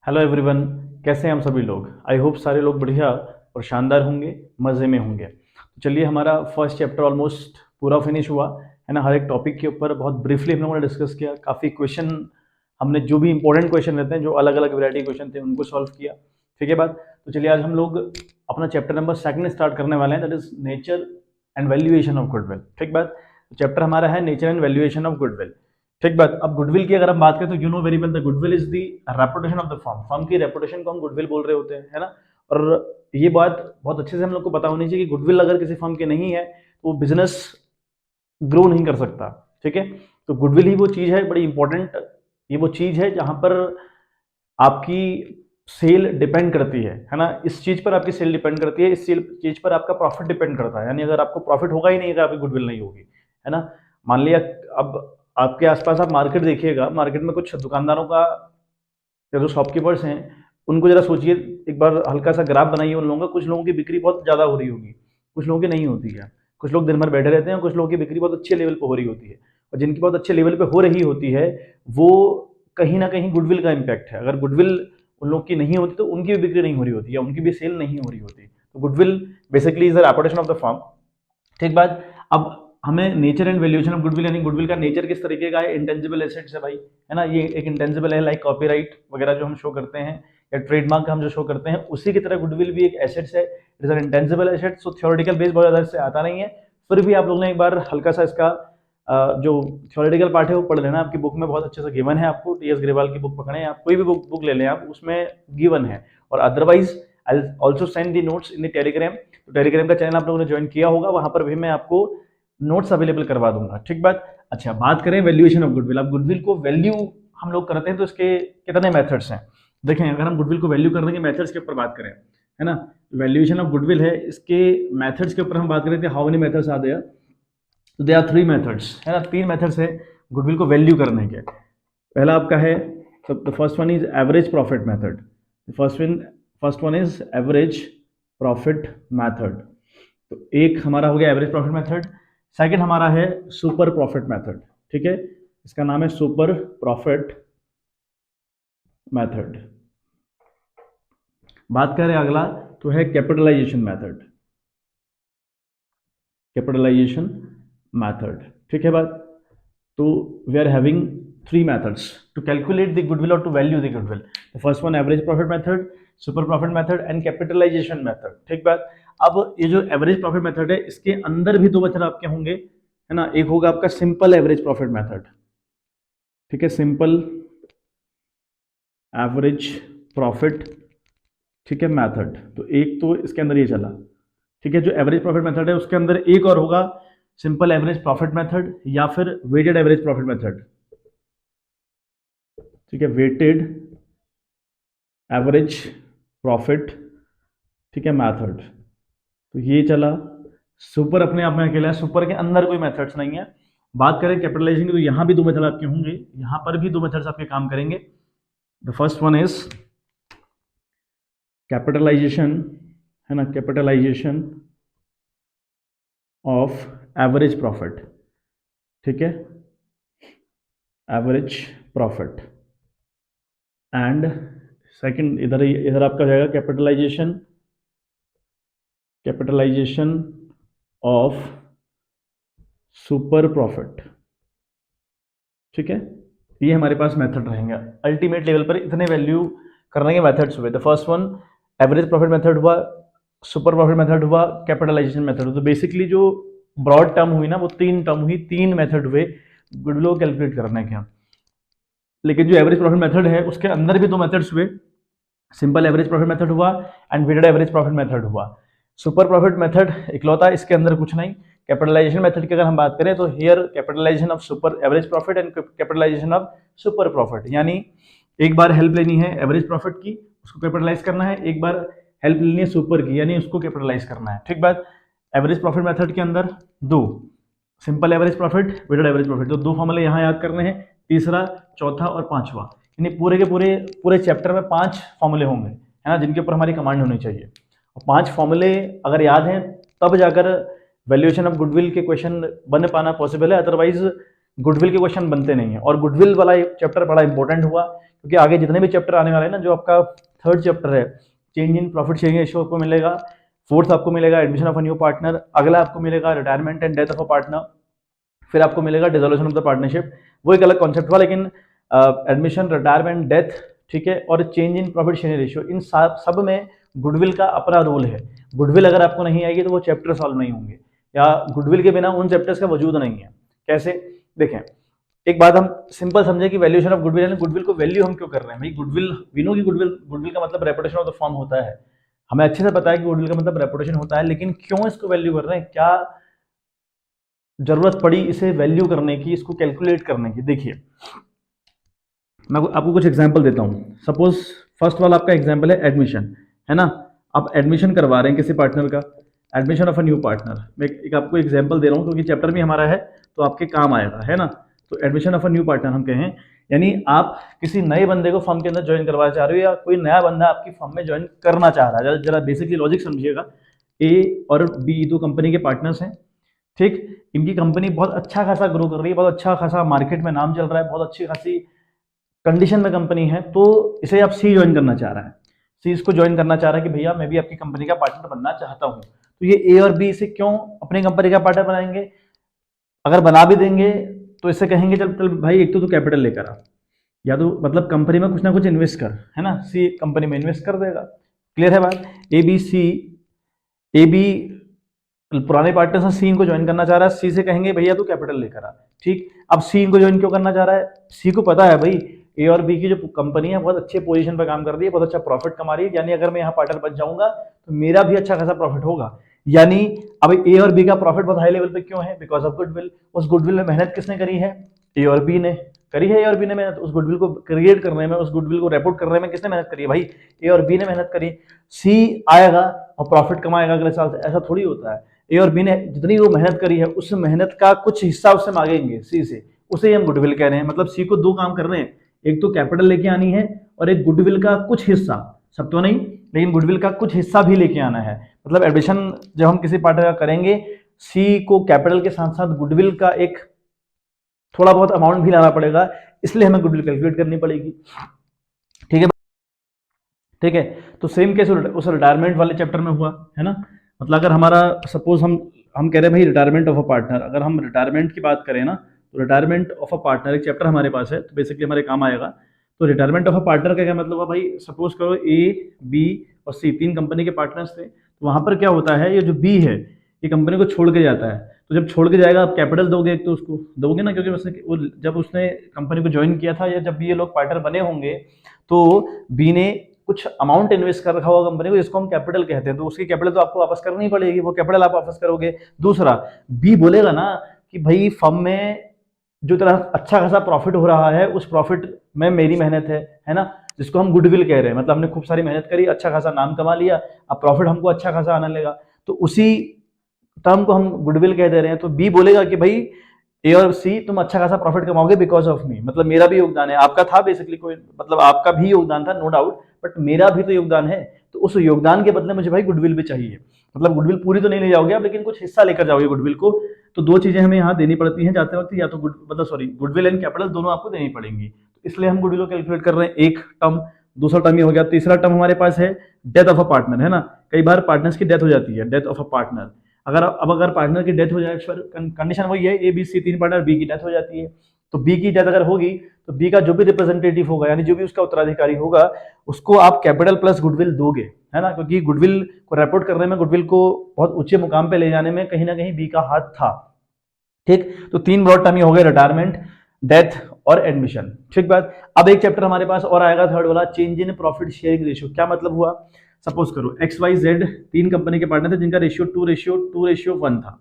Hello everyone. कैसे हैं हम सभी लोग? आई होप सारे लोग बढ़िया और शानदार होंगे, मज़े में होंगे। तो चलिए, हमारा फर्स्ट चैप्टर ऑलमोस्ट पूरा फिनिश हुआ है ना। हर एक टॉपिक के ऊपर बहुत ब्रीफली हम लोगों ने डिस्कस किया। काफ़ी क्वेश्चन हमने, जो भी इंपॉर्टेंट क्वेश्चन रहते हैं, जो अलग अलग वैरायटी क्वेश्चन थे, उनको सॉल्व किया। ठीक है बात। तो चलिए, आज हम लोग अपना चैप्टर नंबर सेकंड स्टार्ट करने वाले हैं, that is nature and valuation of goodwill. ठीक बात। चैप्टर हमारा है nature and valuation of goodwill. ठीक बात। अब गुडविल की अगर हम बात करें तो you know very well the goodwill is the reputation of the firm. Firm की रेपुटेशन को हम गुडविल बोल रहे होते हैं, है ना। और ये बात बहुत अच्छे से हम लोग को पता होनी चाहिए कि गुडविल अगर किसी फर्म की नहीं है तो वो बिजनेस ग्रो नहीं कर सकता। ठीक है। तो गुडविल ही वो चीज है, बड़ी इंपॉर्टेंट। ये वो चीज है जहां पर आपकी सेल डिपेंड करती है ना। इस चीज पर आपकी सेल डिपेंड करती है, इस चीज पर आपका प्रॉफिट डिपेंड करता है। यानी अगर आपको प्रॉफिट होगा ही नहीं तो आपकी गुडविल नहीं होगी, है ना। मान लिया, अब आपके आसपास आप मार्केट देखिएगा, मार्केट में कुछ दुकानदारों का या जो शॉपकीपर्स हैं उनको जरा सोचिए, एक बार हल्का सा ग्राफ बनाइए उन लोगों का। कुछ लोगों की बिक्री बहुत ज़्यादा हो रही होगी, कुछ लोगों की नहीं होती है। कुछ लोग दिन भर बैठे रहते हैं, कुछ लोगों की बिक्री बहुत अच्छे लेवल पर हो रही होती है। और जिनकी बहुत अच्छे लेवल पे हो रही होती है, वो कहीं ना कहीं गुडविल का इम्पैक्ट है। अगर गुडविल उन लोग की नहीं होती तो उनकी भी बिक्री नहीं हो रही होती, या उनकी भी सेल नहीं हो रही होती। तो goodwill basically is the reputation of the firm. ठीक बात। अब हमें nature and valuation of goodwill, यानी गुडविल का नेचर किस तरीके का है। इंटेंजिबल एसेट्स है भाई, है ना। ये एक इंटेंजिबल है, लाइक कॉपीराइट वगैरह जो हम शो करते हैं, या ट्रेडमार्क हम जो शो करते हैं, उसी की तरह गुडविल भी एक एसेट्स है। It is an intangible asset. So theoretical base बहुत ज़्यादा से आता नहीं है, फिर भी आप लोग ने एक बार हल्का सा इसका जो थ्योरेटिकल पार्ट है वो पढ़ लेना। आपकी बुक में बहुत अच्छे से गिवन है। आपको टी एस ग्रेवाल की बुक पकड़े, आप कोई भी बुक ले लें आप, उसमें गिवन है। और otherwise I also send the notes in the Telegram. तो टेलीग्राम का चैनल आप लोगों ने ज्वाइन किया होगा, वहां पर भी मैं आपको नोट्स अवेलेबल करवा दूंगा। ठीक बात। अच्छा, बात करें वैल्यूएशन ऑफ गुडविल। अब गुडविल को वैल्यू हम लोग करते हैं तो इसके कितने मेथड्स हैं। देखें, अगर हम गुडविल को वैल्यू करने के मेथड्स के ऊपर बात करें, है ना, वैल्यूएशन ऑफ गुडविल है, इसके मेथड्स के ऊपर हम बात करें थे। How many methods are there? तो दे आर 3 मेथड्स, है ना। 3 मेथड्स है गुडविल को वैल्यू करने के। पहला आपका है, the first one is average profit method. First one is average profit method. तो एक हमारा हो गया एवरेज प्रॉफिट मेथड। सेकंड हमारा है सुपर प्रॉफिट मेथड। ठीक है, इसका नाम है सुपर प्रॉफिट मेथड। बात करें अगला, तो है कैपिटलाइजेशन मेथड। कैपिटलाइजेशन मेथड, ठीक है बात। तो we are having 3 methods to calculate the goodwill or to value the goodwill. The first one average profit method, super profit method and capitalization method. ठीक बात। अब ये जो एवरेज प्रॉफिट मेथड है, इसके अंदर भी 2 मेथड आपके होंगे, है ना। एक होगा आपका सिंपल एवरेज प्रॉफिट मेथड। ठीक है, सिंपल एवरेज प्रॉफिट, ठीक है, मेथड। तो एक तो इसके अंदर ये चला। ठीक है, जो एवरेज प्रॉफिट मेथड है उसके अंदर एक और होगा सिंपल एवरेज प्रॉफिट मेथड, या फिर वेटेड एवरेज प्रॉफिट मेथड। ठीक है, वेटेड एवरेज प्रॉफिट, ठीक है, मेथड। तो ये चला। सुपर अपने आप में अकेला है, सुपर के अंदर कोई मेथड्स नहीं है। बात करें कैपिटलाइजेशन की, तो यहां भी 2 मेथड आपके होंगे, यहां पर भी 2 मेथड्स आपके काम करेंगे। The first one is capitalization, है ना, कैपिटलाइजेशन ऑफ एवरेज प्रॉफिट। ठीक है, एवरेज प्रॉफिट। एंड सेकंड इधर आपका जाएगा कैपिटलाइजेशन ऑफ सुपर प्रॉफिट। ठीक है, ये हमारे पास मेथड रहेंगे। अल्टीमेट लेवल पर इतने वैल्यू करने के मेथड्स हुए। The first one average profit method हुआ, सुपर प्रॉफिट मेथड हुआ, कैपिटलाइजेशन मेथड। तो बेसिकली जो ब्रॉड टर्म हुई ना, वो 3 टर्म हुई, 3 मेथड हुए गुडविल को कैलकुलेट करने के। लेकिन जो एवरेज प्रॉफिट मेथड है उसके अंदर भी 2 मेथड्स हुए, सिंपल एवरेज प्रॉफिट मेथड हुआ and weighted average profit method हुआ। सुपर प्रॉफिट मेथड इकलौता, इसके अंदर कुछ नहीं। कैपिटलाइजेशन मेथड की अगर हम बात करें तो here capitalization of super average profit and capitalization of super profit. यानी एक बार हेल्प लेनी है एवरेज प्रॉफिट की, उसको कैपिटलाइज करना है, एक बार हेल्प लेनी है सुपर की, यानी उसको कैपिटलाइज करना है। ठीक बात। एवरेज प्रॉफिट मेथड के अंदर 2, simple average profit, weighted average profit. तो 2 फॉर्मूले यहाँ याद करने हैं, तीसरा, चौथा और 5वां। यानी पूरे के पूरे चैप्टर में 5 फॉर्मूले होंगे, है ना, जिनके ऊपर हमारी कमांड होनी चाहिए। और 5 फॉर्मूले अगर याद हैं तब जाकर वैल्यूएशन ऑफ गुडविल के क्वेश्चन बन पाना पॉसिबल है। अदरवाइज गुडविल के क्वेश्चन बनते नहीं है। और गुडविल वाला चैप्टर बड़ा इंपॉर्टेंट हुआ क्योंकि आगे जितने भी चैप्टर आने वाले हैं ना, जो आपका थर्ड चैप्टर है change in profit sharing ratio आपको मिलेगा, फोर्थ आपको मिलेगा admission of a new partner, अगला आपको मिलेगा retirement and death of a partner, फिर आपको मिलेगा डिसोल्यूशन ऑफ द पार्टनरशिप, वो एक अलग कॉन्सेप्ट हुआ। लेकिन एडमिशन, रिटायरमेंट, डेथ, ठीक है, और change in profit sharing ratio, इन सब में गुडविल का अपना रोल है। गुडविल अगर आपको नहीं आएगी तो वो चैप्टर सॉल्व नहीं होंगे, या गुडविल के बिना उन चैप्टर्स का वजूद नहीं है। कैसे? देखें, एक बात हम सिंपल समझे कि वैल्यूएशन ऑफ गुडविल, यानी गुडविल को वैल्यू हम क्यों कर रहे हैं भाई? गुडविल, वी नो कि गुडविल का मतलब रेपुटेशन ऑफ द फर्म होता है, हमें अच्छे से पता है कि गुडविल का मतलब रेपुटेशन होता है, लेकिन क्यों इसको वैल्यू कर रहे हैं? क्या जरूरत पड़ी इसे वैल्यू करने की, इसको कैलकुलेट करने की? देखिए, मैं आपको कुछ एग्जांपल देता हूं। सपोज फर्स्ट वाला आपका एग्जांपल है एडमिशन, है ना? आप एडमिशन करवा रहे हैं किसी पार्टनर का, admission of a new partner. मैं एक आपको एग्जांपल दे रहा हूं क्योंकि चैप्टर भी हमारा है तो आपके काम आएगा, है ना? तो admission of a new partner हम कहें, यानी आप किसी नए बंदे को फर्म के अंदर ज्वाइन करवाना चाह रहे हो, या कोई नया बंदा आपकी फर्म में ज्वाइन करना चाह रहा है। जरा बेसिकली लॉजिक समझिएगा। ए और बी दो कंपनी के पार्टनर्स हैं, ठीक? इनकी कंपनी बहुत अच्छा खासा ग्रो कर रही है, बहुत अच्छा खासा मार्केट में नाम चल रहा है, बहुत अच्छी खासी कंडीशन में कंपनी है, तो इसे आप सी ज्वाइन करना चाह रहा है। सी इसको ज्वाइन करना चाह रहा है कि भैया मैं भी आपकी कंपनी का पार्टनर बनना चाहता हूं। तो ये ए और बी इसे क्यों अपनी कंपनी का पार्टनर बनाएंगे? अगर बना भी देंगे तो इससे कहेंगे चल चल भाई, एक तो कैपिटल लेकर आ, या तो मतलब कंपनी में कुछ ना कुछ इन्वेस्ट कर, है ना? सी कंपनी में इन्वेस्ट कर देगा। क्लियर है बात? A B C, A B पुराने पार्टनर से सी इनको ज्वाइन करना चाह रहा है, सी से कहेंगे भैया तू कैपिटल लेकर आ, ठीक? अब सी इनको ज्वाइन क्यों करना चाह रहा है? सी को पता है भाई ए और बी की जो कंपनी है बहुत अच्छे पोजीशन पर काम कर रही है, बहुत अच्छा प्रॉफिट कमा रही है, यानी अगर मैं यहाँ पार्टनर बन जाऊंगा तो मेरा भी अच्छा खासा प्रॉफिट होगा। यानी अब ए और बी का प्रॉफिट बहुत हाई लेवल पे क्यों है? Because of goodwill. उस गुडविल में मेहनत किसने करी है? ए और बी ने करी है। ए और बी ने मेहनत उस गुडविल को क्रिएट करने में, उस गुडविल को रेपोर्ट करने में किसने मेहनत करी है भाई? ए और बी ने मेहनत करी। सी आएगा और प्रॉफिट कमाएगा अगले साल से, ऐसा थोड़ी होता है। ए और बी ने जितनी वो मेहनत करी है उस मेहनत का कुछ हिस्सा उससे मांगेंगे सी से, उसे हम गुडविल कह रहे हैं। मतलब सी को दो काम कर रहे हैं, एक तो कैपिटल लेके आनी है और एक गुडविल का कुछ हिस्सा, सब तो नहीं लेकिन गुडविल का कुछ हिस्सा भी लेके आना है। मतलब एडिशन जब हम किसी पार्टनर का करेंगे, सी को कैपिटल के साथ साथ गुडविल का एक थोड़ा बहुत अमाउंट भी लाना पड़ेगा, इसलिए हमें गुडविल कैलकुलेट करनी पड़ेगी। ठीक है, ठीक है। तो सेम केस उस रिटायरमेंट वाले चैप्टर में हुआ, है ना? मतलब अगर हमारा सपोज हम कह रहे हैं भाई रिटायरमेंट ऑफ अ पार्टनर, अगर हम रिटायरमेंट की बात करें ना, तो रिटायरमेंट ऑफ अ पार्टनर एक चैप्टर हमारे पास है, तो बेसिकली हमारे काम आएगा। तो रिटायरमेंट ऑफ अ पार्टनर का क्या मतलब है भाई? सपोज करो ए बी और सी तीन कंपनी के पार्टनर्स थे, तो वहां पर क्या होता है, ये जो बी है ये कंपनी को छोड़ के जाता है। तो जब छोड़ के जाएगा आप कैपिटल दोगे, एक तो उसको दोगे ना, क्योंकि उसने जब उसने कंपनी को ज्वाइन किया था या जब भी ये लोग पार्टनर बने होंगे तो बी ने कुछ अमाउंट इन्वेस्ट कर रखा होगा कंपनी को, जिसको हम कैपिटल कहते हैं, तो उसकी कैपिटल तो आपको वापस करनी पड़ेगी, वो कैपिटल आप वापस करोगे। दूसरा, बी बोलेगा ना कि भाई फर्म में जो तरह अच्छा खासा प्रॉफिट हो रहा है, उस प्रॉफिट में मेरी मेहनत है ना? जिसको हम गुडविल कह रहे हैं, मतलब हमने खूब सारी मेहनत करी, अच्छा खासा नाम कमा लिया, अब प्रॉफिट हमको अच्छा खासा आने लगा, तो उसी टर्म को हम गुडविल कह दे रहे हैं। तो बी बोलेगा कि भाई ए और सी तुम अच्छा खासा प्रॉफिट कमाओगे बिकॉज ऑफ मी, मतलब मेरा भी योगदान है, आपका था बेसिकली, कोई मतलब आपका भी योगदान था नो डाउट, बट मेरा भी तो योगदान है, तो उस योगदान के बदले मुझे भाई गुडविल भी चाहिए। मतलब गुडविल पूरी तो नहीं ले जाओगे आप, लेकिन कुछ हिस्सा लेकर जाओगे गुडविल को। तो दो चीजें हमें यहाँ देनी पड़ती हैं जाते वक्त, या तो गुडविल एंड कैपिटल दोनों आपको देनी पड़ेंगी। तो इसलिए हम गुडविल को कैलकुलेट कर रहे हैं, एक टर्म। दूसरा टर्म ये हो गया। तीसरा टर्म हमारे पास है डेथ ऑफ अ पार्टनर, है ना? कई बार पार्टनर्स की डेथ हो जाती है, डेथ ऑफ अ पार्टनर। अगर पार्टनर की डेथ हो जाए, कंडीशन वही है, ए बी सी तीन पार्टनर, बी की डेथ हो जाती है, तो बी की डेथ अगर होगी तो बी का जो भी रिप्रेजेंटेटिव होगा, यानी जो भी उसका उत्तराधिकारी होगा, उसको आप कैपिटल प्लस गुडविल दोगे, है ना? क्योंकि गुडविल को रिपोर्ट करने में, गुडविल को बहुत ऊंचे मुकाम पे ले जाने में कहीं ना कहीं बी का हाथ था। ठीक, तो तीन ब्रॉड टर्म ये हो गए, रिटायरमेंट, डेथ और एडमिशन। ठीक बात। अब एक चैप्टर हमारे पास और आएगा, थर्ड वाला, change in profit sharing ratio. क्या मतलब हुआ? सपोज करो एक्स वाई जेड तीन कंपनी के पार्टनर थे जिनका रेशियो 2:1 था,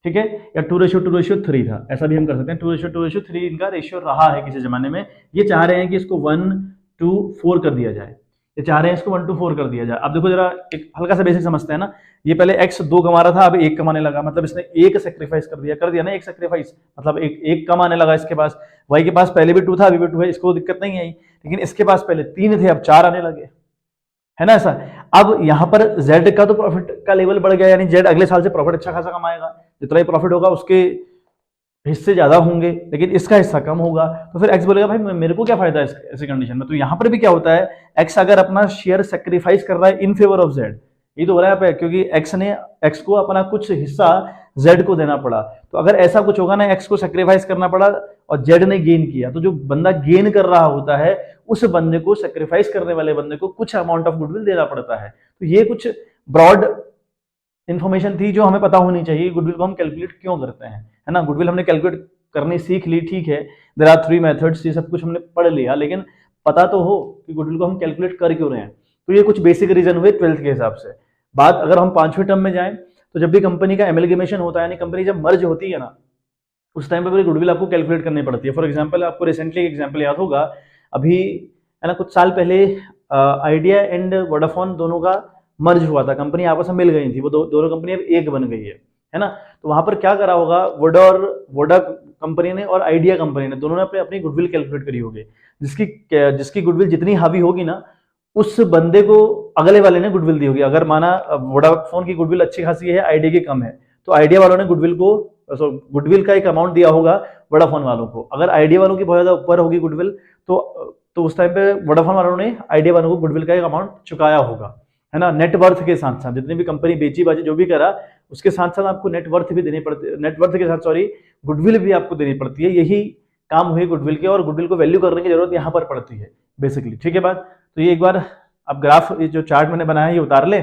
ठीक है, या 2:3 था, ऐसा भी हम कर सकते हैं। 2:3 इनका रेशियो रहा है किसी जमाने में। ये चाह रहे हैं कि इसको 1:4 कर दिया जाए, ये चाह रहे हैं इसको 1:4 कर दिया जाए। अब देखो जरा एक हल्का सा बेसिक समझते हैं ना, ये पहले x 2 कमा रहा था, अब 1 कमाने लगा, मतलब इसने एक सेक्रीफाइस कर दिया ना, एक सेक्रीफाइस, मतलब एक कमाने लगा इसके पास। y के पास पहले भी 2 था, अभी भी 2 है, इसको दिक्कत नहीं आई, लेकिन इसके पास पहले 3 थे, अब 4 आने लगे, है ना? ऐसा। अब यहां पर z का तो प्रॉफिट का लेवल बढ़ गया, यानी z अगले साल से प्रॉफिट अच्छा खासा कमाएगा, जितना ही प्रॉफिट होगा उसके हिस्से ज़्यादा होंगे लेकिन इसका हिस्सा कम होगा, तो फिर एक्स बोलेगा भाई मेरे को क्या फायदा है ऐसी कंडीशन में। तो यहाँ पर भी क्या होता है, एक्स अगर अपना शेयर सेक्रीफाइस कर रहा है इन फेवर ऑफ जेड, ये तो हो रहा है पे, क्योंकि एक्स को अपना कुछ हिस्सा जेड को देना पड़ा। तो अगर ऐसा कुछ होगा ना, एक्स को सेक्रीफाइस करना पड़ा और जेड ने गेन किया, तो जो बंदा गेन कर रहा होता है उस बंदे को, सेक्रीफाइस करने वाले बंदे को कुछ अमाउंट ऑफ गुडविल देना पड़ता है। तो ये कुछ ब्रॉड इन्फॉर्मेशन थी जो हमें पता होनी चाहिए, गुडविल को हम कैलकुलेट क्यों करते हैं, है ना। गुडविल हमने कैलकुलेट करनी सीख ली, ठीक है, देयर आर 3 मेथड्स, ये सब कुछ हमने पढ़ लिया, लेकिन पता तो हो कि गुडविल को हम कैलकुलेट कर क्यों रहे हैं। तो ये कुछ बेसिक रीजन हुए 12th के हिसाब से। बात अगर हम 5वें टर्म में जाएं, तो जब भी कंपनी का एमलगेमेशन होता है, यानी कंपनी जब मर्ज होती है ना, उस टाइम पे गुडविल आपको कैलकुलेट करनी पड़ती है। फॉर एग्जाम्पल, आपको रिसेंटली एग्जाम्पल याद होगा, अभी है ना कुछ साल पहले आइडिया एंड वोडाफोन दोनों का मर्ज हुआ था, कंपनी आपस में मिल गई थी, वो दोनों कंपनी अब एक बन गई है ना। तो वहां पर क्या करा होगा, वोडा कंपनी ने और आइडिया कंपनी ने, दोनों ने अपने अपनी गुडविल कैलकुलेट करी होगी, जिसकी गुडविल जितनी हावी होगी ना, उस बंदे को अगले वाले ने गुडविल दी होगी। अगर माना वोडाफोन की गुडविल अच्छी खासी है, आइडिया की कम है, तो आइडिया वालों ने गुडविल का एक अमाउंट दिया होगा वोडाफोन वालों को। अगर आइडिया वालों की बहुत ज्यादा ऊपर होगी गुडविल, तो उस टाइम पे वोडाफोन वालों ने आइडिया वालों को गुडविल का एक अमाउंट चुकाया होगा, है ना। नेटवर्थ के साथ साथ जितनी भी कंपनी बेची बाजी जो भी करा, उसके साथ साथ आपको नेटवर्थ भी देनी पड़ती है, नेटवर्थ के साथ गुडविल भी आपको देनी पड़ती है। यही काम हुई गुडविल के, और गुडविल को वैल्यू करने की जरूरत यहाँ पर पड़ती है बेसिकली, ठीक है बात। तो ये एक बार आप ग्राफ, ये जो चार्ट मैंने बनाया है ये उतार ले।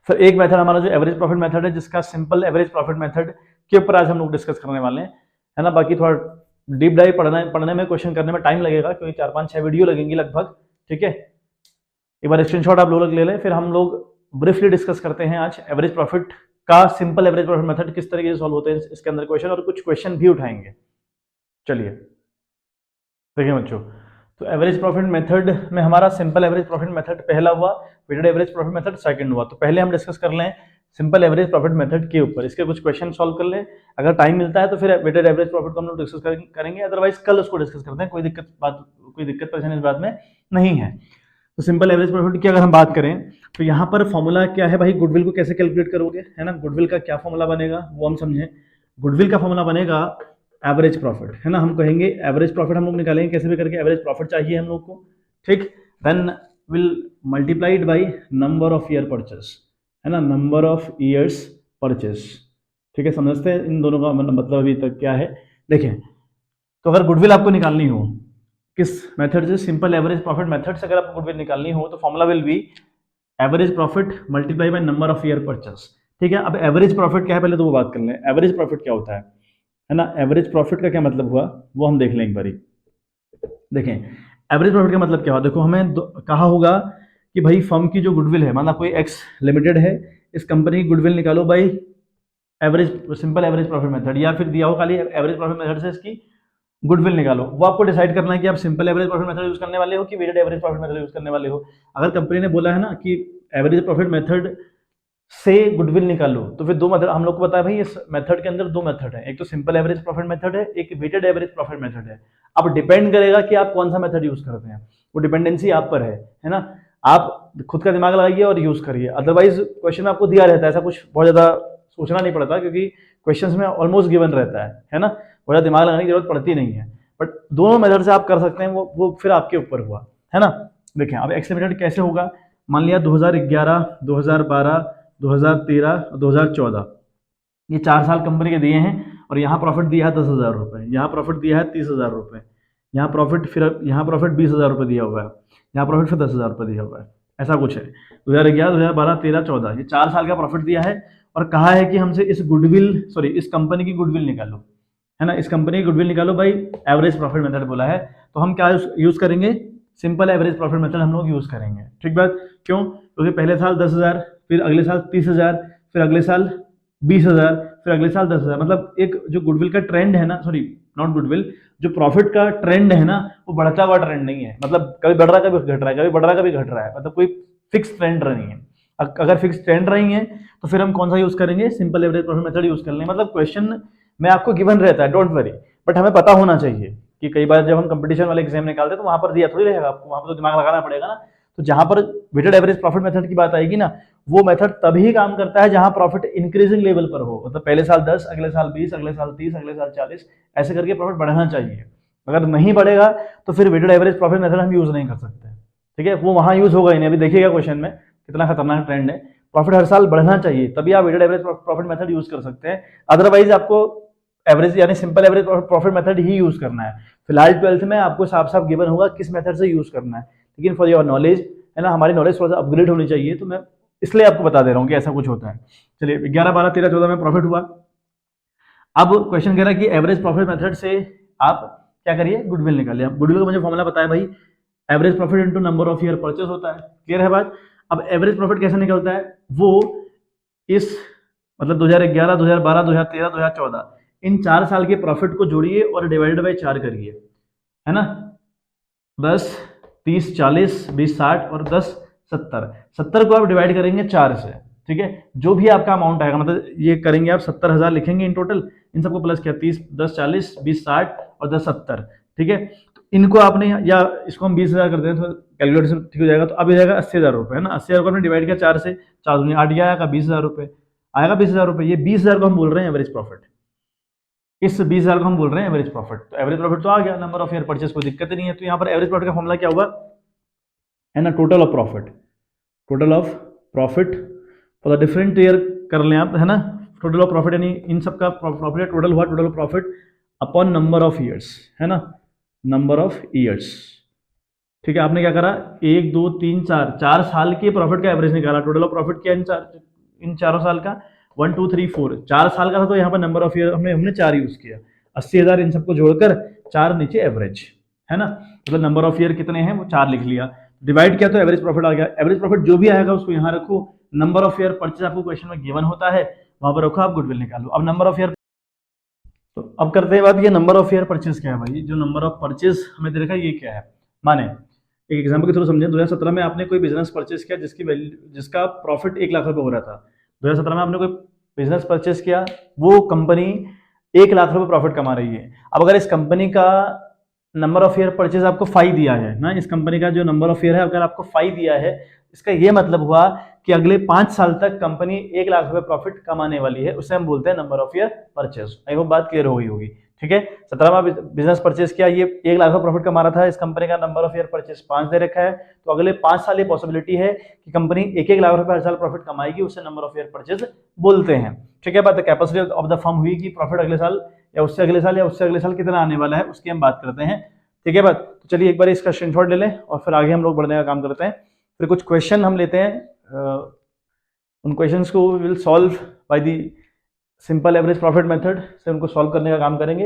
फिर एक मेथड हमारा जो एवरेज प्रॉफिट मेथड है, जिसका सिंपल एवरेज प्रॉफिट मेथड के ऊपर आज हम लोग डिस्कस करने वाले हैं, है ना। बाकी थोड़ा डीप डाइव पढ़ने में, क्वेश्चन करने में टाइम लगेगा, क्योंकि 4-5-6 वीडियो लगेंगी लगभग, ठीक है। एक बार स्क्रीनशॉट आप लोग ले लें, फिर हम लोग ब्रीफली डिस्कस करते हैं आज एवरेज प्रॉफिट का सिंपल एवरेज प्रॉफिट मेथड किस तरीके से सॉल्व होते हैं इसके अंदर क्वेश्चन, और कुछ क्वेश्चन भी उठाएंगे। चलिए देखिए बच्चों, तो एवरेज प्रॉफिट मेथड में हमारा सिंपल एवरेज प्रॉफिट मेथड पहला हुआ, weighted average profit method second हुआ। तो पहले हम डिस्कस कर लें सिंपल एवरेज प्रॉफिट मेथड के ऊपर, इसके कुछ क्वेश्चन सॉल्व कर लें। अगर टाइम मिलता है तो फिर वेटेड एवरेज प्रॉफिट को हम लोग डिस्कस करेंगे, अदरवाइज कल उसको डिस्कस करते हैं, कोई दिक्कत परेशानी इस बात में नहीं है। तो सिंपल एवरेज प्रॉफिट की अगर हम बात करें, तो यहाँ पर फॉर्मूला क्या है भाई, गुडविल को कैसे कैलकुलेट करोगे, है ना। गुडविल का क्या फॉर्मूला बनेगा वो हम समझें। गुडविल का फॉर्मूला बनेगा एवरेज प्रॉफिट, है ना। हम कहेंगे एवरेज प्रॉफिट हम लोग निकालेंगे कैसे भी करके, एवरेज प्रॉफिट चाहिए हम लोग को, ठीक। Then will multiplied by number of year purchase, है ना, नंबर ऑफ ईयर्स परचेस, ठीक है। समझते हैं इन दोनों का मतलब अभी तक क्या है। देखें, तो अगर गुडविल आपको निकालनी हो किस मेथड से, सिंपल एवरेज प्रॉफिट मेथड से अगर आपको गुडविल निकालनी हो, तो formula will be average profit multiply by number of year purchase, ठीक है। अब एवरेज प्रॉफिट क्या है पहले तो वो बात कर लें, एवरेज प्रॉफिट क्या होता है ना। एवरेज प्रॉफिट का क्या मतलब हुआ वो हम देख लें एक बारी। देखें एवरेज प्रॉफिट का मतलब क्या हुआ, देखो हमें कहा होगा कि भाई फर्म की जो गुडविल है, माना कोई एक्स लिमिटेड है, इस कंपनी की गुडविल निकालो by average, simple average profit method, या फिर दिया हो खाली एवरेज प्रॉफिट मेथड से इसकी गुडविल निकालो। वो आपको डिसाइड करना है कि आप simple average profit method use करने वाले हो कि weighted average profit method use करने वाले हो। अगर कंपनी ने बोला है ना कि एवरेज प्रॉफिट मेथड से गुडविल निकालो, तो फिर दो मेथड हम लोग को पता है भाई, इस मेथड के अंदर दो मेथड है, एक तो सिंपल एवरेज प्रॉफिट मेथड है, एक वेटेड एवरेज प्रॉफिट मेथड है। अब डिपेंड करेगा कि आप कौन सा मेथड यूज करते हैं, वो डिपेंडेंसी आप पर है ना। आप खुद का दिमाग लगाइए और यूज करिए, अदरवाइज क्वेश्चन आपको दिया रहता है, ऐसा कुछ बहुत ज्यादा सोचना नहीं पड़ता, क्योंकि क्वेश्चंस में ऑलमोस्ट गिवन रहता है ना, बहुत ज्यादा दिमाग लगाने की जरूरत पड़ती नहीं है। बट दोनों मेथड से आप कर सकते हैं, वो फिर आपके ऊपर हुआ, है ना। देखें अब एक्स लिमिटेड कैसे होगा, मान लिया 2011, 2012, 2013, 2014 ये 4 साल कंपनी के दिए हैं, और यहाँ प्रॉफिट दिया है 10,000 रुपये, यहाँ प्रॉफिट दिया है 30,000 रुपये, यहाँ प्रॉफिट 20,000 रुपये दिया हुआ है, यहाँ प्रॉफिट फिर 10,000 रुपये दिया हुआ है, ऐसा कुछ है। 2011, 2012, 13, 14 ये 4 साल का प्रॉफिट दिया है, और कहा है कि हमसे इस कंपनी की गुडविल निकालो, है ना, इस कंपनी की गुडविल निकालो भाई, एवरेज प्रॉफिट मेथड बोला है, तो हम क्या यूज करेंगे, सिंपल एवरेज प्रॉफिट मेथड हम लोग यूज करेंगे, ठीक बात। क्यों, क्योंकि पहले साल 10,000, फिर अगले साल 30,000, फिर अगले साल 20,000, फिर अगले साल 10,000, मतलब एक जो गुडविल का ट्रेंड है ना, सॉरी नॉट गुडविल, जो प्रॉफिट का ट्रेंड है ना, वो बढ़ता हुआ ट्रेंड नहीं है, मतलब कभी बढ़ रहा है कभी घट रहा है, कभी बढ़ रहा है कभी घट रहा है, मतलब कोई फिक्स ट्रेंड नहीं है। अगर फिक्स ट्रेंड रही है तो फिर हम कौन सा यूज करेंगे, simple average profit method use कर लें। मतलब क्वेश्चन में आपको गिवन रहता है, डोंट वरी, बट हमें पता होना चाहिए कि कई बार जब हम कंपटीशन वाले एग्जाम निकालते हैं तो वहां पर दिया थोड़ी रहेगा आपको, वहां पर तो दिमाग लगाना पड़ेगा ना। तो जहां पर वेटेड एवरेज प्रॉफिट मेथड की बात आएगी ना, वो मेथड तभी काम करता है जहां प्रॉफिट इंक्रीजिंग लेवल पर हो, मतलब पहले साल 10, अगले साल 20, अगले साल 30, अगले साल 40, ऐसे करके प्रॉफिट बढ़ना चाहिए। अगर नहीं बढ़ेगा तो फिर वेटेड एवरेज प्रॉफिट मेथड हम यूज नहीं कर सकते, ठीक है, वो वहां यूज होगा ही नहीं। अभी देखिएगा क्वेश्चन में कितना खतरनाक ट्रेंड है, प्रॉफिट हर साल बढ़ना चाहिए तभी आप weighted average profit method use कर सकते हैं, अदरवाइज आपको एवरेज यानी सिंपल एवरेज प्रॉफिट मेथड ही यूज करना है। फिलहाल 12th में आपको साफ साफ गिवन होगा किस मेथड से यूज करना है, लेकिन फॉर योर नॉलेज है ना, हमारी नॉलेज थोड़ा सा अपग्रेड होनी चाहिए, तो मैं इसलिए आपको बता दे रहा हूँ कि ऐसा कुछ होता है। चलिए 11, 12, 13, 14 में प्रॉफिट हुआ। अब क्वेश्चन कह रहा है कि एवरेज प्रॉफिट मेथड से आप क्या करिए, गुडविल निकालिए। अब गुडविल का मुझे फॉर्मूला पता है भाई, average profit into number of year purchase होता है, क्लियर है बात। अब एवरेज प्रॉफिट कैसे निकलता है, वो इस मतलब 2011, 2012, 2013, 2014 इन 4 साल के प्रॉफिट को जोड़िए और डिवाइडेड बाय 4 करिए, है ना। 10, 30, 40, 20, 60 और 10, 70। 70 को आप डिवाइड करेंगे 4 से, ठीक है, जो भी आपका अमाउंट आएगा, मतलब ये करेंगे आप 70,000 लिखेंगे इन टोटल, इन सबको प्लस किया, 30, 10, 40, 20, 60 और 10, 70, ठीक है। तो इनको आपने, या इसको हम 20,000 कर दें तो कैलकुलेशन ठीक हो जाएगा, तो अब ये जाएगा 80,000 रुपये, है ना। 80,000 को आपने डिवाइड किया 4 से, 4 दूनी 8, आएगा 20,000 रुपये, आएगा 20,000 रुपये। ये 20,000 को हम बोल रहे हैं एवरेज प्रॉफिट, इस 20,000 को हम बोल रहे हैं एवरेज प्रॉफिट। तो एवरेज प्रॉफिट तो आ गया, नंबर ऑफ ईयर परचेस, कोई दिक्कत नहीं है। तो यहाँ पर एवरेज प्रॉफिट का फॉर्मूला क्या हुआ, है ना, total of profit, total of profit for the different year कर लें आप, है ना। टोटल ऑफ प्रॉफिट यानी इन सब का प्रॉफिट टोटल हुआ, total of profit upon number of years, है ना, नंबर ऑफ ईयर्स, ठीक है। आपने क्या करा, 1, 2, 3, 4 साल के प्रॉफिट का एवरेज निकाला, टोटल ऑफ प्रॉफिट क्या इन चारों साल का 1, 2, 3, 4, 4 साल का था, तो यहाँ पर नंबर ऑफ ईयर हमने 4 यूज किया, 80,000 इन सबको जोड़कर 4 नीचे एवरेज, है ना, मतलब नंबर ऑफ ईयर कितने हैं वो 4 लिख लिया, डिवाइड किया तो एवरेज प्रॉफिट आ गया। एवरेज प्रॉफिट जो भी आएगा उसको यहाँ रखो, नंबर ऑफ ईयर परचेज आपको क्वेश्चन में गिवन होता है, वहां पर रखो, आप गुडविल निकालो। अब नंबर ऑफ ईयर, तो अब करते हैं बात, ये नंबर ऑफ ईयर परचेज क्या है भाई, जो नंबर ऑफ परचेज हमें दे रखा है ये क्या है। माने एक एग्जांपल के थ्रू समझे, 2017 में आपने कोई बिजनेस परचेज किया जिसकी वैल्यू, जिसका प्रॉफिट 1 लाख रुपए हो रहा था। 2017 में आपने कोई बिजनेस परचेज किया, वो कंपनी 1 लाख रुपए प्रॉफिट कमा रही है। अब अगर इस कंपनी का नंबर ऑफ ईयर परचेज आपको 5 दिया है ना, इस कंपनी का जो नंबर ऑफ ईयर है अगर आपको 5 दिया है, इसका ये मतलब हुआ कि अगले 5 साल तक कंपनी 1 लाख रुपए प्रॉफिट कमाने वाली है, उसे हम बोलते हैं number of year purchase. I hope बात क्लियर हो गई होगी, ठीक है। 17 में बिजनेस परचेज किया, ये 1 लाख का प्रॉफिट कमा रहा था, इस कंपनी का नंबर ऑफ ईयर परचेज 5 दे रखा है, तो अगले 5 साल ये पॉसिबिलिटी है कि कंपनी 1-1 लाख रुपए हर साल प्रॉफिट कमाएगी, उसे नंबर ऑफ ईयर परचेज बोलते हैं, ठीक है। बात कैपेसिटी ऑफ द फर्म हुई कि प्रॉफिट अगले साल या उससे अगले साल या उससे अगले साल कितना आने वाला है, उसकी हम बात करते हैं, ठीक है बात। तो चलिए एक बार इसका स्क्रीनशॉट ले लें और फिर आगे हम लोग बढ़ने का काम करते हैं। फिर कुछ क्वेश्चन हम लेते हैं, उन क्वेश्चंस को will solve by the simple average profit method से उनको सॉल्व करने का काम करेंगे।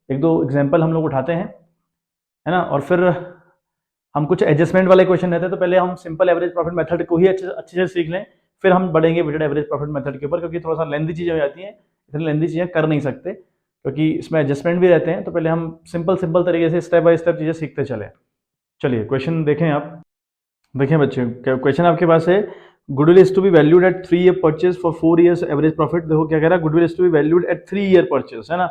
1-2 एग्जांपल हम लोग उठाते हैं, है ना, और फिर हम कुछ एडजस्टमेंट वाले क्वेश्चन रहते हैं, तो पहले हम सिंपल एवरेज प्रॉफिट मेथड को ही अच्छे से सीख लें, फिर हम बढ़ेंगे वेटेड एवरेज प्रॉफिट मेथड के ऊपर, क्योंकि थोड़ा सा लेंथी चीजें हो जाती हैं, इतनी लेंथी चीजें कर नहीं सकते क्योंकि इसमें एडजस्टमेंट भी रहते हैं, तो पहले हम सिंपल तरीके से स्टेप बाय स्टेप चीजें सीखते चले। चलिए क्वेश्चन देखें आप, देखें बच्चे, क्वेश्चन आपके पास है, goodwill is to be valued at 3 year purchase for 4 years average profit. देखो क्या कह रहा है, goodwill is to be valued at 3 year purchase, है ना,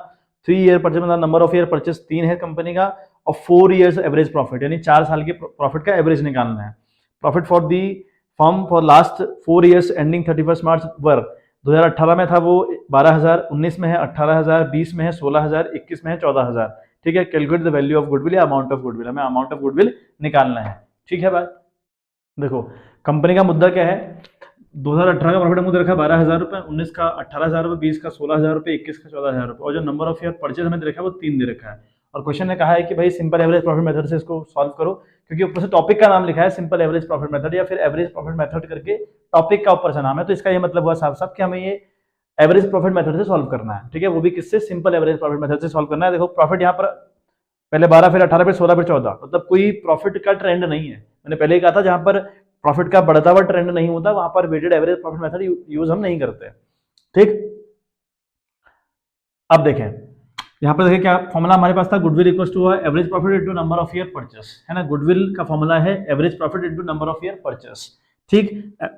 3 ईयर परचेज मतलब नंबर ऑफ ईयर परचेज 3 है कंपनी का, और 4 इयर्स एवरेज प्रॉफिट यानी 4 साल के प्रॉफिट का एवरेज निकालना है। Profit for the firm for last 4 years ending 31 मार्च वर, 2018 में था वो 12,000, 19 में है 18,000, 20 में है 16,000, 21 में है 14,000, ठीक है। Calculate the value of goodwill या अमाउंट ऑफ गुडविल, हमें अमाउंट ऑफ गुडविल निकालना है, ठीक है बात। देखो कंपनी का मुद्दा क्या है, 2018 का प्रॉफिट हमको दे रखा है 12,000 रुपये, 19 का 18,000 रुपये, 20 का 16,000 रुपये, 21 का 14,000 रुपये, और जो नंबर ऑफ ईयर परचेज हमें दे रखा है वो 3 दे रखा है। और क्वेश्चन ने कहा है कि भाई सिंपल एवरेज प्रॉफिट मेथड से इसको सॉल्व करो, क्योंकि ऊपर से टॉपिक का नाम लिखा है सिंपल एवरेज प्रॉफिट मेथड, या फिर एवरेज प्रॉफिट मेथड करके टॉपिक का ऊपर से नाम है, तो इसका ये मतलब हुआ साफ साफ कि हमें ये एवरेज प्रॉफिट मेथड से सॉल्व करना है, ठीक है, वो भी किससे, सिंपल एवरेज प्रॉफिट मेथड से सॉल्व करना है। देखो प्रॉफिट यहाँ पर पहले 12, फिर 18, फिर 16, फिर 14, मतलब कोई प्रॉफिट का ट्रेंड नहीं है। मैंने पहले ही कहा था जहां पर प्रॉफिट का बढ़ता हुआ ट्रेंड नहीं होता वहां पर weighted average profit method use हम नहीं करते, ठीक। अब देखें यहाँ पर, देखिए क्या फॉर्मूला हमारे पास था, goodwill equals to average profit into number of year purchase, है ना, गुडविल का फॉर्मूला है average profit into number of year purchase, ठीक।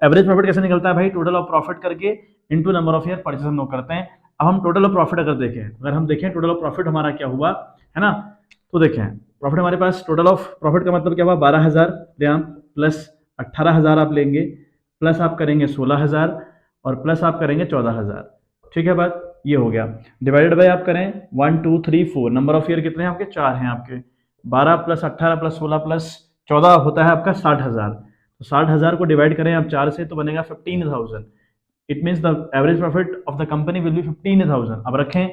एवरेज प्रॉफिट कैसे निकलता है भाई, टोटल ऑफ प्रॉफिट करके into number of year purchase हम लोग करते हैं। अब हम टोटल ऑफ प्रॉफिट अगर हम देखें टोटल ऑफ प्रॉफिट हमारा क्या हुआ, है ना, तो देखें प्रॉफिट हमारे पास, टोटल ऑफ प्रॉफिट का मतलब क्या हुआ, 12,000 प्लस 18,000 आप लेंगे, प्लस आप करेंगे 16,000 और प्लस आप करेंगे 14,000। ठीक है बात, ये हो गया। डिवाइडेड बाय आप करें 1 2 3 4, नंबर ऑफ ईयर कितने हैं आपके, 4 हैं आपके। 12 प्लस 18 प्लस 16 प्लस 14 होता है आपका 60,000। तो 60,000 को डिवाइड करें आप 4 से तो बनेगा 15,000। It means the average profit of the company will be 15,000। अब रखें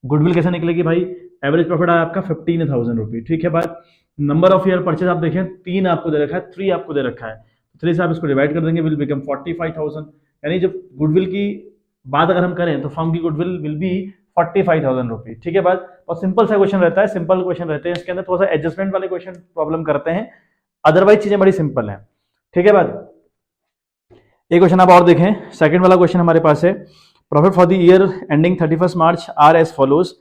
गुडविल कैसे निकलेगी भाई, एवरेज प्रॉफिट आया आपका 15,000 रुपये। ठीक है बात। नंबर ऑफ ईयर परचेज आप देखें 3 आपको दे रखा है, 3 आपको दे रखा है, 3 से आप इसको डिवाइड कर देंगे, विल बिकम 45,000। यानी जब गुडविल की बात अगर हम करें तो फर्म की गुडविल विल बी 45,000 रुपये। ठीक है बात। और सिंपल सा क्वेश्चन रहता है, सिंपल क्वेश्चन रहते हैं, इसके अंदर थोड़ा सा एडजस्टमेंट वाले क्वेश्चन प्रॉब्लम करते हैं, अदरवाइज चीजें बड़ी सिंपल हैं। ठीक है बात। एक क्वेश्चन आप और देखें, सेकंड वाला क्वेश्चन हमारे पास है, profit for the year ending 31 March are as follows.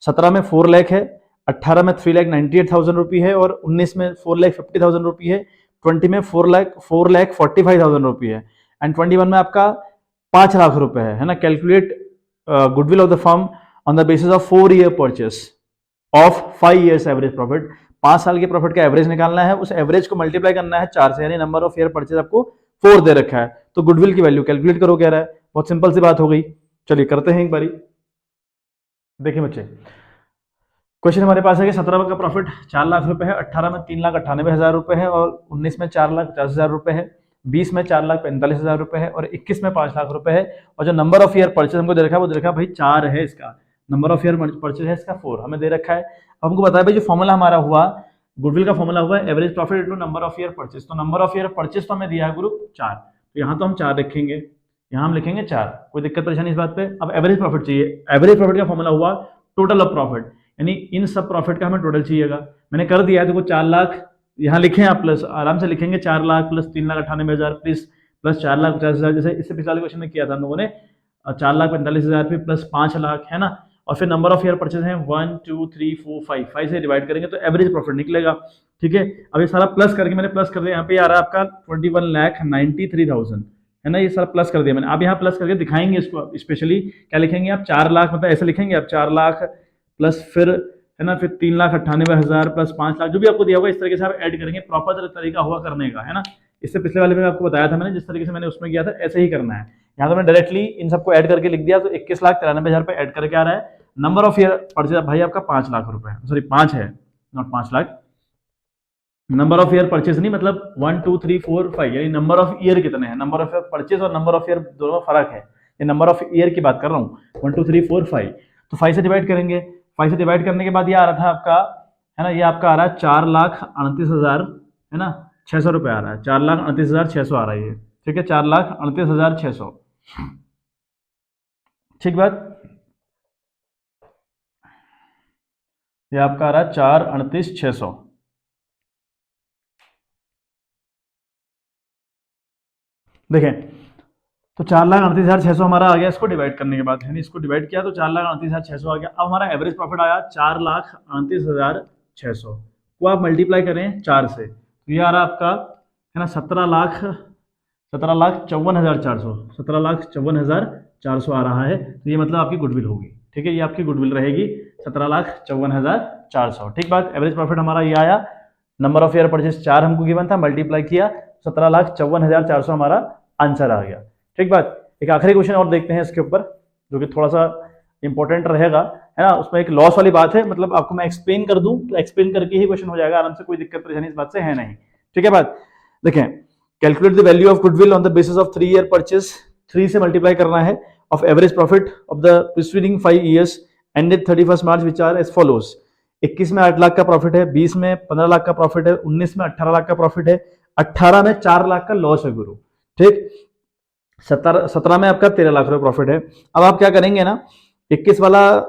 17 में 4 लाख है, 18 में 3,98,000 रुपये है और 19 में 4,50,000 रुपये है, 20 में 4,45,000 रुपये है एंड 21 में आपका 5 लाख रुपए है ना। Calculate goodwill of the firm on the basis of 4 year purchase of 5 years average profit. 5 साल के प्रॉफिट का एवरेज निकालना है, उस एवरेज को मल्टीप्लाई करना है 4 से, यानी नंबर ऑफ ईयर परचेज आपको 4 दे रखा है, तो गुडविल की वैल्यू कैलकुलेट करो कह रहा है। बहुत सिंपल सी बात हो गई, चलिए करते हैं एक बारी। देखिए बच्चे, क्वेश्चन हमारे पास है कि 17 का प्रॉफिट 4 लाख रुपए है, 18 में 3,98,000 रुपए है और 19 में 4,50,000 रुपए है, 20 में 4,45,000 रुपए है और 21 में 5 लाख रुपए है। और जो नंबर ऑफ ईयर परचेज हमको दे रखा है वो दे रखा है भाई 4 है, इसका नंबर ऑफ ईयर परचेज है इसका 4 हमें दे रखा है। अब हमको बताया भाई जो फॉर्मूला हमारा हुआ गुडविल का, फॉर्मूला हुआ average profit into number of year purchase. तो नंबर ऑफ ईयर परचेज तो हमें दिया है ग्रुप 4, तो यहाँ तो हम 4 लिखेंगे, यहाँ हम लिखेंगे 4, कोई दिक्कत परेशानी इस बात पे। अब एवरेज प्रॉफिट चाहिए, एवरेज प्रॉफिट का फॉर्मूला हुआ टोटल ऑफ प्रॉफिट, यानी इन सब प्रॉफिट का हमें टोटल चाहिएगा। मैंने कर दिया है, देखो 4 लाख यहाँ लिखे आप, प्लस आराम से लिखेंगे 4 लाख प्लस 3,98,000 प्लस 4,50,000, जैसे इससे पिछले क्वेश्चन में किया था हम लोगों ने, 4,45,000 पे प्लस 5 लाख है ना। और फिर नंबर ऑफ ईयर परचेज है 1 2 3 4 5, 5 से डिवाइड करेंगे तो एवरेज प्रॉफिट निकलेगा। ठीक है। अब ये सारा प्लस करके मैंने प्लस कर दिया, यहाँ पे आ रहा है आपका 21,93,000 है ना, ये सारा प्लस कर दिया मैंने। अब यहाँ प्लस करके दिखाएंगे इसको स्पेशली, क्या लिखेंगे आप 4 लाख, मतलब ऐसे लिखेंगे आप 4 लाख प्लस फिर है ना, फिर 3,98,000 प्लस 5 लाख, जो भी आपको दिया होगा इस तरीके से आप ऐड करेंगे। प्रॉपर तरीका हुआ करने का है ना, इससे पिछले वाले में आपको बताया था मैंने, जिस तरीके से मैंने उसमें किया था ऐसे ही करना है। यहाँ तो मैंने डायरेक्टली इन सबको ऐड करके लिख दिया, तो 21,93,000 रुपये ऐड करके आ रहा है। नंबर ऑफ ईयर परचेज भाई आपका 5 लाख रुपए, सॉरी 5 है, not 5 lakh. Number of year purchase नहीं, मतलब 1 2 3 4 5, यानी नंबर ऑफ ईयर कितने हैं। नंबर ऑफ ईयर परचेज और नंबर ऑफ ईयर दोनों में फर्क है, ये नंबर ऑफ ईयर की बात कर रहा हूँ। 1 2 3 4 5, तो 5 से डिवाइड करेंगे, 5 से डिवाइड करने के बाद ये आ रहा था आपका है ना, ये आपका आ रहा है 4,38,000 है ना 600 रुपये आ रहा है, 4,38,600 आ रहा है ये। ठीक है, 4,38,600। ठीक बात, ये आपका आ रहा है 4,38,600। देखें तो 4,38,600 हमारा आ गया, इसको डिवाइड करने के बाद, यानी इसको डिवाइड किया तो 4,38,600 आ गया। अब हमारा एवरेज प्रॉफिट आया 4,38,600 को आप मल्टीप्लाई करें 4 से, तो ये आ रहा आपका है ना 17,54,400, 17,54,400 आ रहा है। तो ये मतलब आपकी गुडविल होगी। ठीक है, ये आपकी गुडविल रहेगी 17,54,400। ठीक बात। एवरेज प्रॉफिट हमारा ये आया, नंबर ऑफ ईयर परचेज 4 हमको गिवन था, मल्टीप्लाई किया 17,54,400 हमारा आंसर आ गया। ठीक बात। एक आखिरी क्वेश्चन और देखते हैं इसके ऊपर, जो कि थोड़ा सा इंपॉर्टेंट रहेगा है ना। उसमें एक लॉस वाली बात है, मतलब आपको मैं एक्सप्लेन कर दूं तो एक्सप्लेन करके ही क्वेश्चन हो जाएगा आराम से, कोई दिक्कत परेशानी इस बात से है नहीं। ठीक है बात। देखें, calculate the value of goodwill on the basis of 3 year purchase, 3 से मल्टीप्लाई करना है, of average profit of the preceding 5 years ended 31 March which are as follows. 21 में 8 लाख का प्रॉफिट है, 20 में 15 लाख का प्रॉफिट है, 19 में 18 लाख का प्रॉफिट है, 18 में 4 लाख का लॉस है गुरु। ठीक, 17 में आपका 13 लाख रुपए प्रॉफिट है। अब आप क्या करेंगे ना, 21 वाला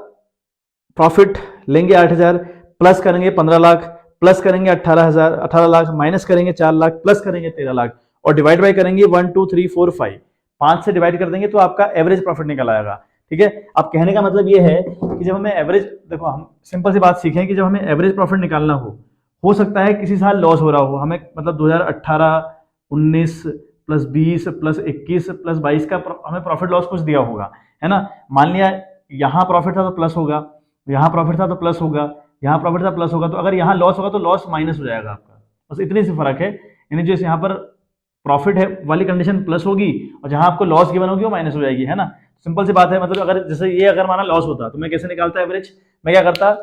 प्रॉफिट लेंगे 8,000, प्लस करेंगे 15 लाख, प्लस करेंगे 18 लाख, माइनस करेंगे 4 लाख, प्लस करेंगे 13 लाख और डिवाइड बाई करेंगे 1 2 3 4 5, 5 से डिवाइड कर देंगे तो आपका एवरेज प्रॉफिट निकल आएगा। ठीक है। अब कहने का मतलब ये है कि जब हमें एवरेज, देखो हम सिंपल सी बात सीखें कि जब हमें एवरेज प्रॉफिट निकालना हो सकता है किसी साल लॉस हो रहा हो, हमें मतलब 2018 19 प्लस 20 प्लस 21 प्लस 22 का हमें प्रॉफिट लॉस कुछ दिया होगा है ना। मान लिया यहाँ प्रॉफिट था तो प्लस होगा, यहाँ प्रॉफिट था तो प्लस होगा, यहाँ प्रॉफिट था प्लस होगा, तो अगर यहाँ लॉस होगा तो लॉस माइनस हो जाएगा आपका, बस इतनी सी फर्क है। यानी जो यहाँ पर प्रॉफिट है वाली कंडीशन प्लस होगी और जहां आपको लॉस गिवन होगी वो माइनस हो जाएगी, है ना। सिंपल सी बात है, मतलब अगर जैसे ये अगर हमारा लॉस होता तो मैं कैसे निकालता एवरेज, मैं क्या करता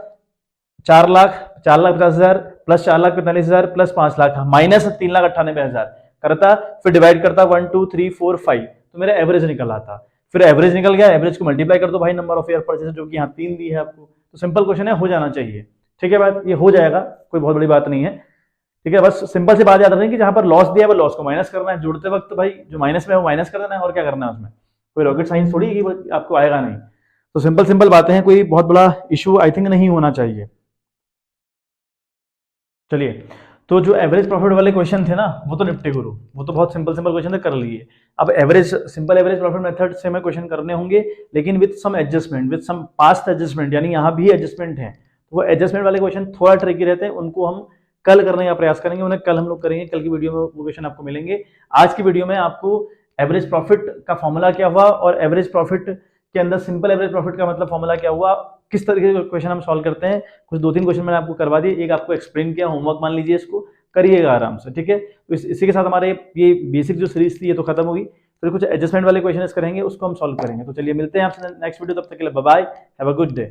4,50,000 प्लस 4,45,000 प्लस 5,00,000 माइनस 3,98,000 करता, फिर डिवाइड करता 1 2 3 4 5, तो मेरा एवरेज निकल आता। फिर एवरेज निकल गया, एवरेज को मल्टीप्लाई कर दो भाई नंबर ऑफ ईयर परचेज, जो कि यहाँ 3 दी है आपको। तो सिंपल क्वेश्चन है, हो जाना चाहिए। ठीक है बात, ये हो जाएगा, कोई बहुत बड़ी बात नहीं है। ठीक है, बस सिंपल सी बात याद रखनी कि जहां पर लॉस दिया है वो लॉस को माइनस करना है, जोड़ते वक्त तो भाई जो माइनस में है वो माइनस कर देना है, और क्या करना है उसमें, कोई रॉकेट साइंस थोड़ी कि आपको आएगा नहीं। तो सिंपल सिंपल बातें हैं, कोई बहुत बड़ा इशू आई थिंक नहीं होना चाहिए। चलिए, तो जो एवरेज प्रॉफिट वाले क्वेश्चन थे ना वो तो निपटे गुरु, वो तो बहुत सिंपल सिंपल क्वेश्चन थे, कर लिए। अब average simple average profit method से हमें क्वेश्चन करने होंगे, लेकिन with some adjustment, with some past adjustment, यानी यहाँ भी एडजस्टमेंट है। तो वो एडजस्टमेंट वाले क्वेश्चन थोड़ा ट्रिकी रहते हैं, उनको हम कल करने का प्रयास करेंगे, उन्हें कल हम लोग करेंगे, कल की वीडियो में वो क्वेश्चन आपको मिलेंगे। आज की वीडियो में आपको एवरेज प्रॉफिट का फॉर्मूला क्या हुआ और एवरेज प्रॉफिट के अंदर सिंपल एवरेज प्रॉफिट का मतलब फॉर्मूला क्या हुआ, किस तरीके के क्वेश्चन हम सॉल्व करते हैं, कुछ 2-3 क्वेश्चन मैंने आपको करवा दिए, एक आपको एक्सप्लेन किया, होमवर्क मान लीजिए, इसको करिएगा आराम से। ठीक है, तो इसी के साथ हमारे ये बेसिक जो सीरीज थी ये तो खत्म होगी, फिर कुछ एडजस्टमेंट वाले क्वेश्चन करेंगे, उसको हम सॉल्व करेंगे। तो चलिए मिलते हैं आपसे नेक्स्ट वीडियो, तब तक के लिए bye bye, have a good day.